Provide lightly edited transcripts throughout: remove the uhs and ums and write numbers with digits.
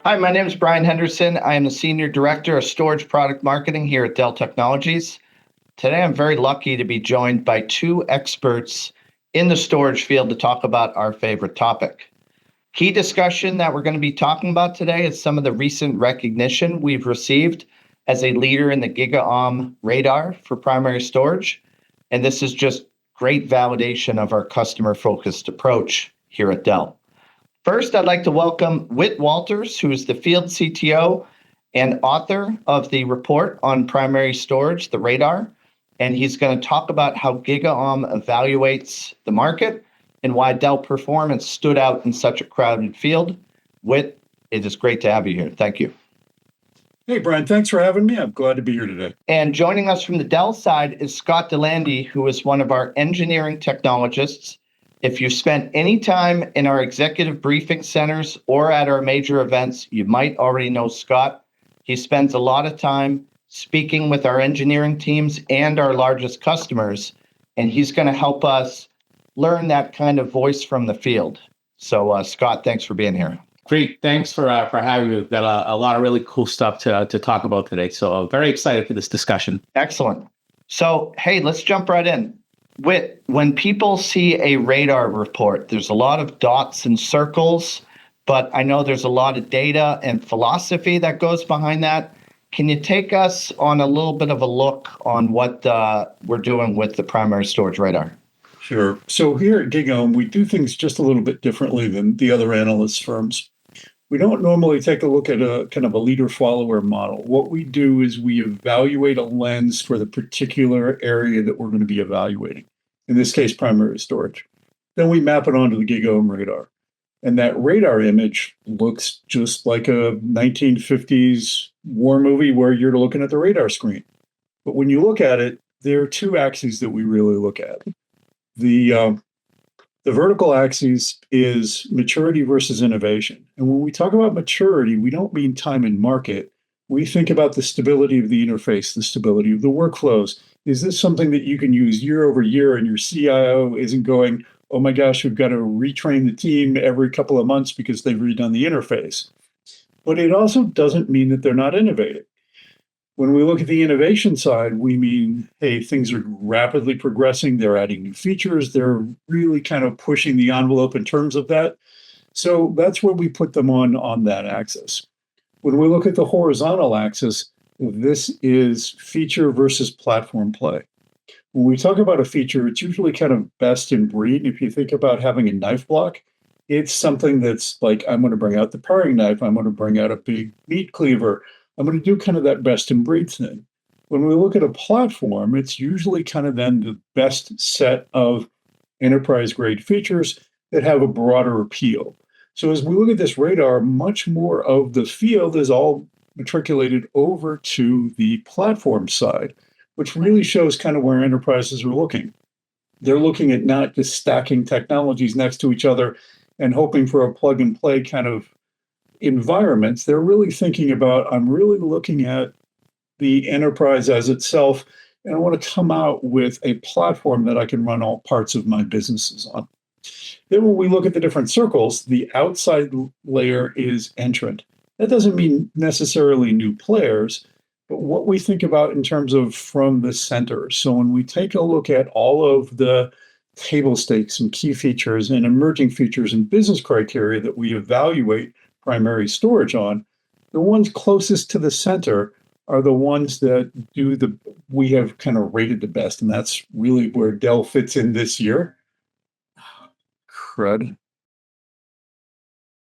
Hi, my name is Brian Henderson. I am the Senior Director of Storage Product Marketing here at Dell Technologies. Today, I'm very lucky to be joined by two experts in the storage field to talk about our favorite topic. Key discussion that we're going to be talking about today is some of the recent recognition we've received as a leader in the GigaOm Radar for primary storage. And this is just great validation of our customer-focused approach here at Dell. First, I'd like to welcome Whit Walters, who is the field CTO and author of the report on primary storage, the Radar. And he's going to talk about how GigaOm evaluates the market and why Dell performance stood out in such a crowded field. Whit, it is great to have you here. Thank you. Hey, Brian, thanks for having me. I'm glad to be here today. And joining us from the Dell side is Scott Delandy, who is one of our engineering technologists. If you spent any time in our executive briefing centers or at our major events, you might already know Scott. He spends a lot of time speaking with our engineering teams and our largest customers, and he's going to help us learn that kind of voice from the field. So, Scott, thanks for being here. Great. Thanks for having me. We've got a lot of really cool stuff to talk about today. So very excited for this discussion. Excellent. So, hey, let's jump right in. Whit, when people see a radar report, there's a lot of dots and circles, but I know there's a lot of data and philosophy that goes behind that. Can you take us on a little bit of a look on what we're doing with the primary storage radar? Sure. So here at GigaOm, we do things just a little bit differently than the other analyst firms. We don't normally take a look at a kind of a leader-follower model. What we do is we evaluate a lens for the particular area that we're going to be evaluating, in this case, primary storage. Then we map it onto the GigaOm radar. And that radar image looks just like a 1950s war movie where you're looking at the radar screen. But when you look at it, there are two axes that we really look at. The vertical axis is maturity versus innovation. And when we talk about maturity, we don't mean time in market. We think about the stability of the interface, the stability of the workflows. Is this something that you can use year over year and your CIO isn't going, oh my gosh, we've got to retrain the team every couple of months because they've redone the interface. But it also doesn't mean that they're not innovating. When we look at the innovation side, we mean, hey, things are rapidly progressing. They're adding new features. They're really kind of pushing the envelope in terms of that. So that's where we put them on that axis. When we look at the horizontal axis, this is feature versus platform play. When we talk about a feature, it's usually kind of best in breed. If you think about having a knife block, it's something that's like, I'm going to bring out the paring knife. I'm going to bring out a big meat cleaver. I'm going to do kind of that best in breed thing. When we look at a platform, it's usually kind of then the best set of enterprise grade features that have a broader appeal. So as we look at this radar, much more of the field is all matriculated over to the platform side, which really shows kind of where enterprises are looking. They're looking at not just stacking technologies next to each other and hoping for a plug and play kind of environments. They're really thinking about, I'm really looking at the enterprise as itself, and I want to come out with a platform that I can run all parts of my businesses on. Then when we look at the different circles, the outside layer is entrant. That doesn't mean necessarily new players, but what we think about in terms of from the center. So when we take a look at all of the table stakes and key features and emerging features and business criteria that we evaluate primary storage on, the ones closest to the center are the ones that we have kind of rated the best. And that's really where Dell fits in this year. Crud.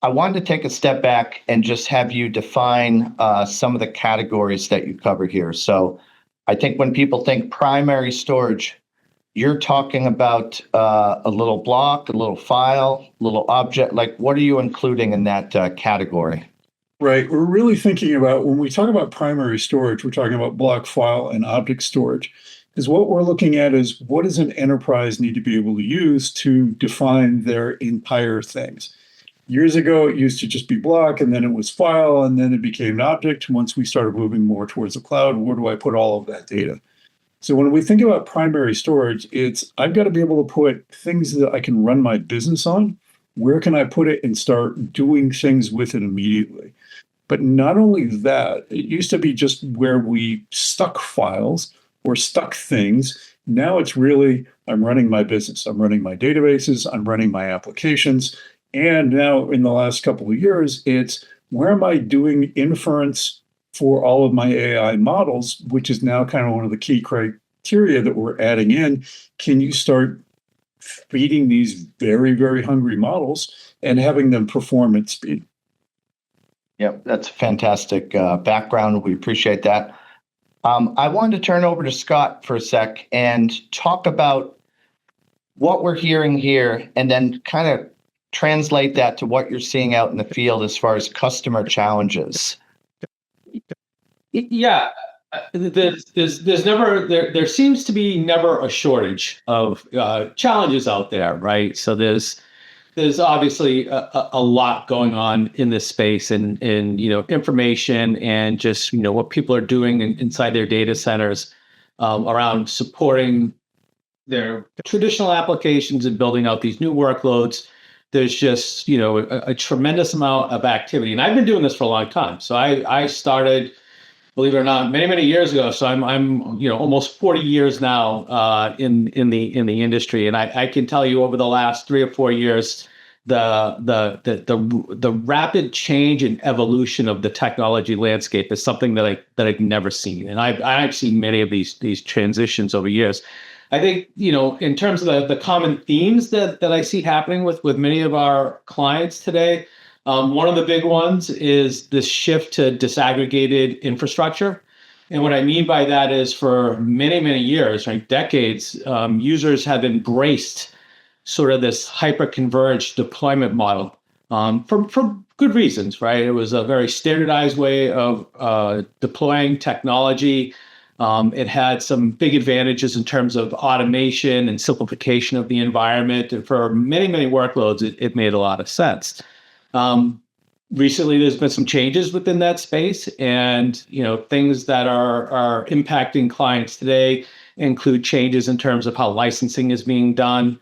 I wanted to take a step back and just have you define some of the categories that you cover here. So I think when people think primary storage, you're talking about a little block, a little file, a little object. Like, what are you including in that category? Right. We're really thinking about, when we talk about primary storage, we're talking about block, file, and object storage. Because what we're looking at is, what does an enterprise need to be able to use to define their entire things? Years ago, it used to just be block, and then it was file, and then it became an object. Once we started moving more towards the cloud, where do I put all of that data? So when we think about primary storage, it's I've got to be able to put things that I can run my business on. Where can I put it and start doing things with it immediately? But not only that, it used to be just where we stuck files or stuck things. Now it's really, I'm running my business, I'm running my databases, I'm running my applications. And now in the last couple of years, it's where am I doing inference for all of my AI models, which is now kind of one of the key criteria that we're adding in. Can you start feeding these very, very hungry models and having them perform at speed? Yep, that's a fantastic background. We appreciate that. I wanted to turn over to Scott for a sec and talk about what we're hearing here and then kind of translate that to what you're seeing out in the field as far as customer challenges. Yeah, there's never there seems to be never a shortage of challenges out there, right? So there's obviously a lot going on in this space, and information and just what people are doing inside their data centers around supporting their traditional applications and building out these new workloads. There's just a tremendous amount of activity, and I've been doing this for a long time. So I started, believe it or not, many years ago. So I'm almost 40 years now in the industry, and I can tell you over the last 3 or 4 years, the rapid change and evolution of the technology landscape is something that I've never seen, and I've seen many of these transitions over years. I think, in terms of the common themes that I see happening with many of our clients today, one of the big ones is this shift to disaggregated infrastructure. And what I mean by that is for many years, right, decades, users have embraced sort of this hyper-converged deployment model for good reasons, right? It was a very standardized way of deploying technology. It had some big advantages in terms of automation and simplification of the environment. And for many workloads, it made a lot of sense. Recently, there's been some changes within that space, and things that are impacting clients today include changes in terms of how licensing is being done.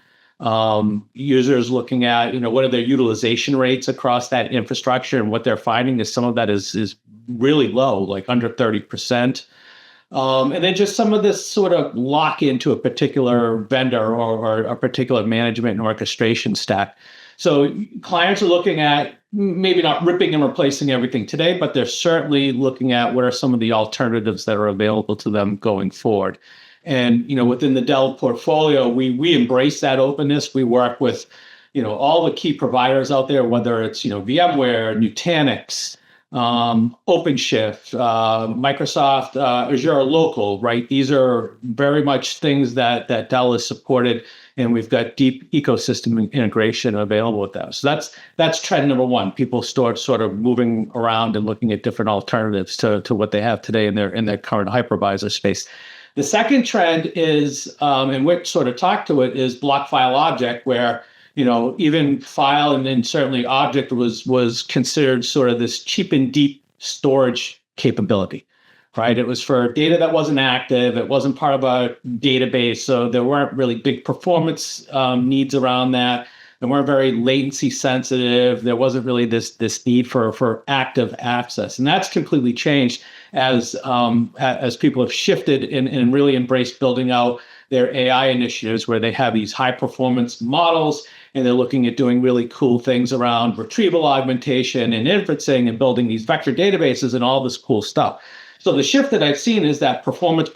Users looking at what are their utilization rates across that infrastructure, and what they're finding is some of that is really low, like under 30%. And then just some of this sort of lock into a particular vendor or a particular management and orchestration stack. So clients are looking at maybe not ripping and replacing everything today, but they're certainly looking at what are some of the alternatives that are available to them going forward. And within the Dell portfolio, we embrace that openness. We work with all the key providers out there, whether it's VMware, Nutanix, OpenShift, Microsoft, Azure Local, right? These are very much things that Dell has supported, and we've got deep ecosystem integration available with that. So that's trend number one. People start sort of moving around and looking at different alternatives to what they have today in their current hypervisor space. The second trend is, and Wick sort of talked to it, is block file object, where even file and then certainly object was considered sort of this cheap and deep storage capability, right? It was for data that wasn't active. It wasn't part of a database. So there weren't really big performance needs around that. They weren't very latency sensitive. There wasn't really this need for active access. And that's completely changed as people have shifted and really embraced building out their AI initiatives, where they have these high performance models, and they're looking at doing really cool things around retrieval augmentation and inferencing and building these vector databases and all this cool stuff. So the shift that I've seen is that performance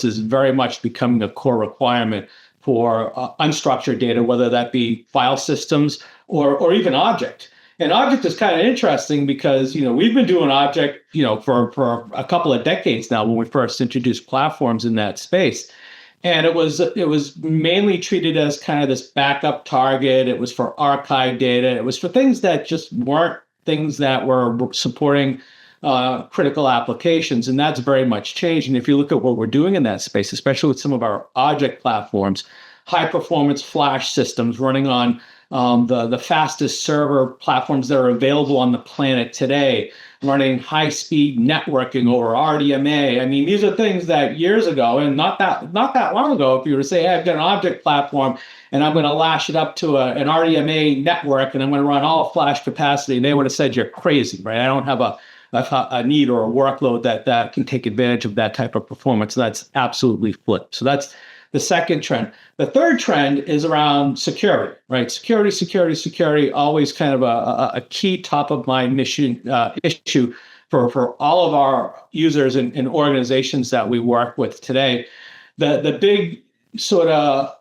is very much becoming a core requirement for unstructured data, whether that be file systems or even object. And object is kind of interesting because we've been doing object for a couple of decades now when we first introduced platforms in that space. And it was mainly treated as kind of this backup target. It was for archive data. It was for things that just weren't things that were supporting critical applications. And that's very much changed. And if you look at what we're doing in that space, especially with some of our object platforms, high performance flash systems running on the fastest server platforms that are available on the planet today, running high-speed networking over RDMA. I mean, these are things that years ago, and not that long ago, if you were to say, hey, I've got an object platform and I'm going to lash it up to an RDMA network and I'm going to run all flash capacity, and they would have said you're crazy, right? I don't have a need or a workload that can take advantage of that type of performance. That's absolutely flipped. So that's the second trend. The third trend is around security, right? Security, always kind of a key top of mind mission issue for all of our users and organizations that we work with today. The big sort of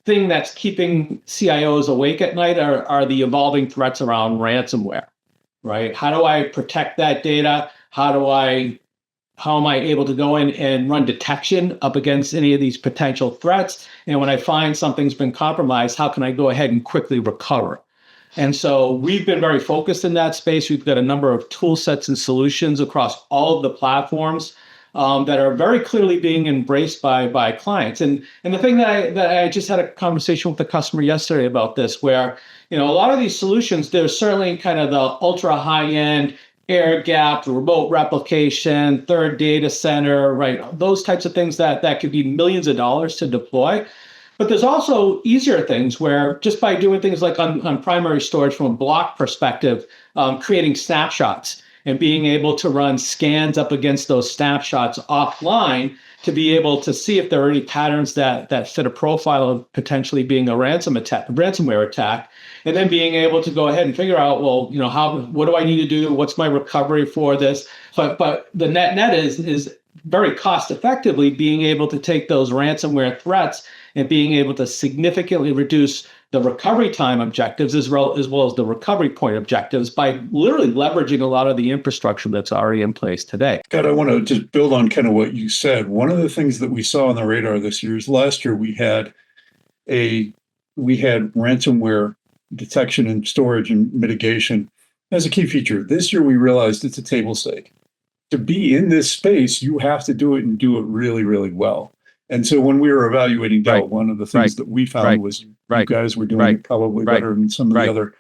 thing that's keeping CIOs awake at night are the evolving threats around ransomware, right? How do I protect that data? How am I able to go in and run detection up against any of these potential threats? And when I find something's been compromised, how can I go ahead and quickly recover? And so we've been very focused in that space. We've got a number of tool sets and solutions across all of the platforms that are very clearly being embraced by clients. And the thing that I just had a conversation with a customer yesterday about this, where a lot of these solutions, there's certainly kind of the ultra high end, air gapped, remote replication, third data center, right? Those types of things that could be millions of dollars to deploy. But there's also easier things where just by doing things like on primary storage from a block perspective, creating snapshots and being able to run scans up against those snapshots offline to be able to see if there are any patterns that fit a profile of potentially being a ransomware attack, and then being able to go ahead and figure out, well, what do I need to do? What's my recovery for this? But the net is very cost effectively being able to take those ransomware threats and being able to significantly reduce the recovery time objectives as well as the recovery point objectives by literally leveraging a lot of the infrastructure that's already in place today. God, I want to just build on kind of what you said. One of the things that we saw on the radar this year is last year we had ransomware detection and storage and mitigation as a key feature. This year we realized it's a table stake. To be in this space, you have to do it and do it really, really well. And so when we were evaluating Dell, one of the things that we found was you guys were doing it probably better than some of the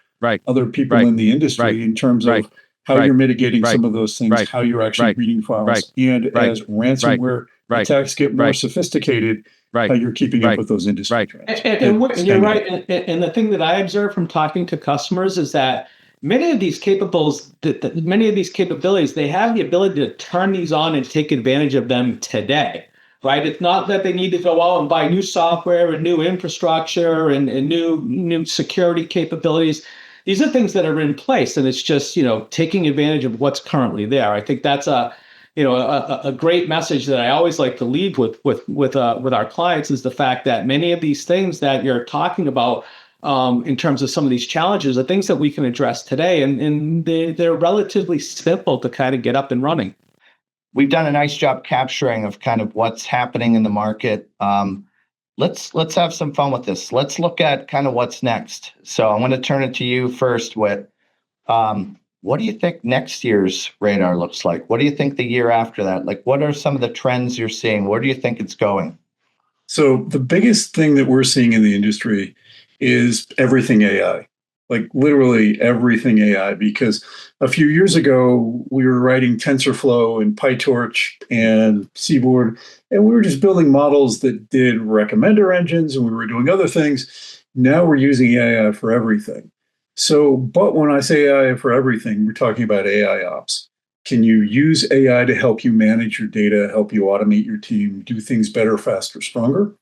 other people in the industry in terms of how you're mitigating some of those things, how you're actually reading files. And as ransomware attacks get more sophisticated, how you're keeping up with those industry trends. And you're right. And the thing that I observe from talking to customers is that many of these capabilities, they have the ability to turn these on and take advantage of them today. Right? It's not that they need to go out and buy new software and new infrastructure and new security capabilities. These are things that are in place, and it's just taking advantage of what's currently there. I think that's a great message that I always like to leave with our clients is the fact that many of these things that you're talking about in terms of some of these challenges are things that we can address today, and they're relatively simple to kind of get up and running. We've done a nice job capturing of kind of what's happening in the market. Let's have some fun with this. Let's look at kind of what's next. So I'm going to turn it to you first, Whit. What do you think next year's radar looks like? What do you think the year after that? Like, what are some of the trends you're seeing? Where do you think it's going? So the biggest thing that we're seeing in the industry is everything AI. Like literally everything AI, because a few years ago, we were writing TensorFlow and PyTorch and Seaboard, and we were just building models that did recommender engines, and we were doing other things. Now we're using AI for everything. So, but when I say AI for everything, we're talking about AI ops. Can you use AI to help you manage your data, help you automate your team, do things better, faster, stronger?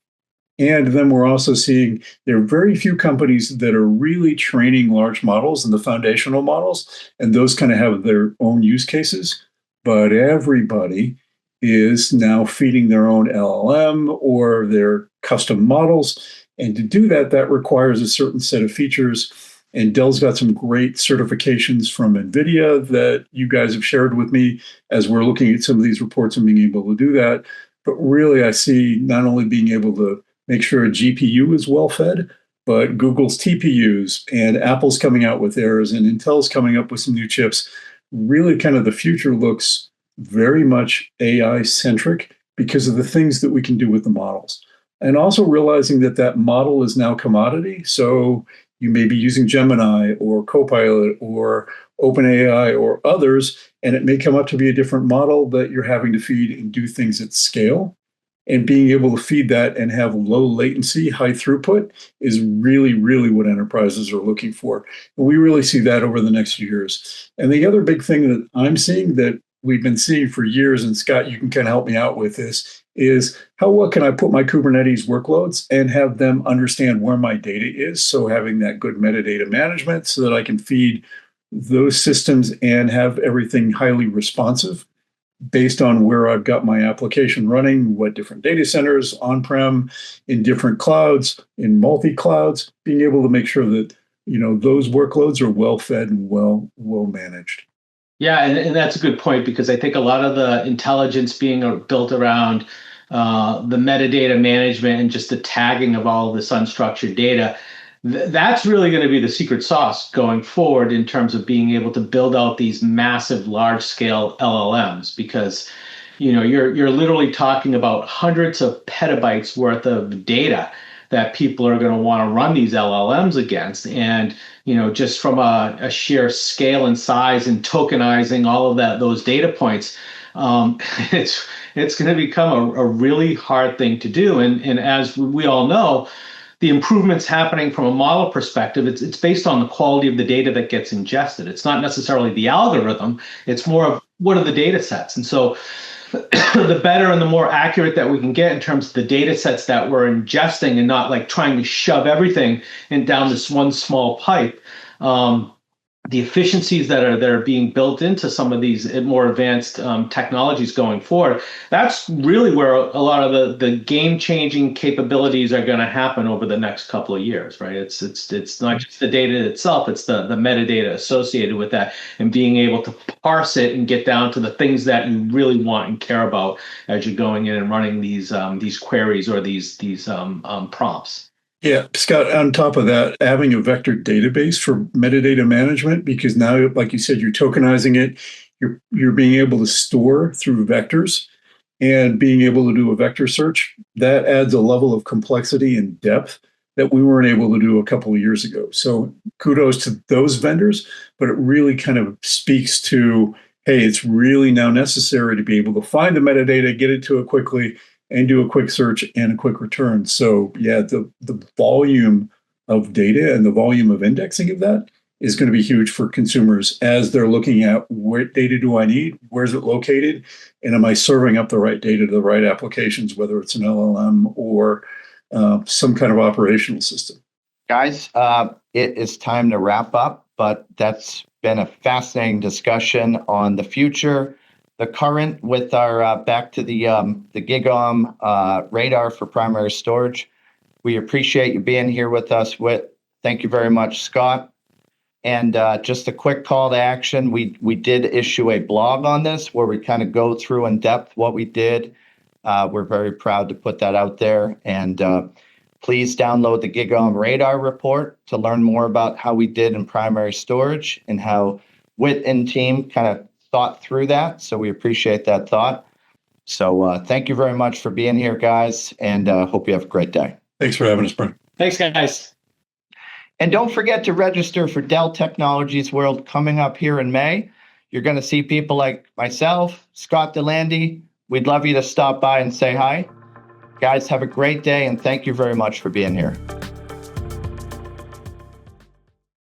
And then we're also seeing there are very few companies that are really training large models and the foundational models, and those kind of have their own use cases. But everybody is now feeding their own LLM or their custom models. And to do that, that requires a certain set of features. And Dell's got some great certifications from NVIDIA that you guys have shared with me as we're looking at some of these reports and being able to do that. But really, I see not only being able to make sure a GPU is well fed, but Google's TPUs and Apple's coming out with theirs and Intel's coming up with some new chips. Really kind of the future looks very much AI centric because of the things that we can do with the models. And also realizing that that model is now commodity. So You may be using Gemini or Copilot or OpenAI or others, and it may come up to be a different model that you're having to feed and do things at scale. And being able to feed that and have low latency, high throughput is really, really what enterprises are looking for. And we really see that over the next years. And the other big thing that I'm seeing that we've been seeing for years, and Scott, you can kind of help me out with this, is how well can I put my Kubernetes workloads and have them understand where my data is? So having that good metadata management so that I can feed those systems and have everything highly responsive based on where I've got my application running, what different data centers, on-prem, in different clouds, in multi-clouds, being able to make sure that those workloads are well fed and well managed. Yeah, and that's a good point, because I think a lot of the intelligence being built around the metadata management and just the tagging of all of this unstructured data, that's really going to be the secret sauce going forward in terms of being able to build out these massive, large-scale LLMs, because you're literally talking about hundreds of petabytes worth of data that people are going to want to run these LLMs against. And just from a sheer scale and size and tokenizing all of those data points, it's going to become a really hard thing to do. And as we all know, the improvements happening from a model perspective, it's based on the quality of the data that gets ingested. It's not necessarily the algorithm. It's more of what are the data sets. And so the better and the more accurate that we can get in terms of the data sets that we're ingesting, and not like trying to shove everything down this one small pipe. The efficiencies that are being built into some of these more advanced technologies going forward, that's really where a lot of the game-changing capabilities are going to happen over the next couple of years, right? It's not just the data itself, it's the metadata associated with that, and being able to parse it and get down to the things that you really want and care about as you're going in and running these queries or these prompts. Yeah, Scott, on top of that, having a vector database for metadata management, because now, like you said, you're tokenizing it, you're being able to store through vectors and being able to do a vector search, that adds a level of complexity and depth that we weren't able to do a couple of years ago. So kudos to those vendors, but it really kind of speaks to, hey, it's really now necessary to be able to find the metadata, get it to it quickly, and do a quick search and a quick return. So yeah, the volume of data and the volume of indexing of that is going to be huge for consumers as they're looking at what data do I need, where's it located, and am I serving up the right data to the right applications, whether it's an LLM or some kind of operational system. Guys, it is time to wrap up, but that's been a fascinating discussion on the future, the current with our back to the GigaOm Radar for primary storage. We appreciate you being here with us. Thank you very much, Scott. And just a quick call to action. We did issue a blog on this where we kind of go through in depth what we did. We're very proud to put that out there. And please download the GigaOm Radar report to learn more about how we did in primary storage and how Whit and team kind of thought through that. So we appreciate that thought. So thank you very much for being here, guys, and hope you have a great day. Thanks for having us, Brian. Thanks, guys. And don't forget to register for Dell Technologies World coming up here in May. You're going to see people like myself, Scott Delandy. We'd love you to stop by and say hi. Guys, have a great day, and thank you very much for being here.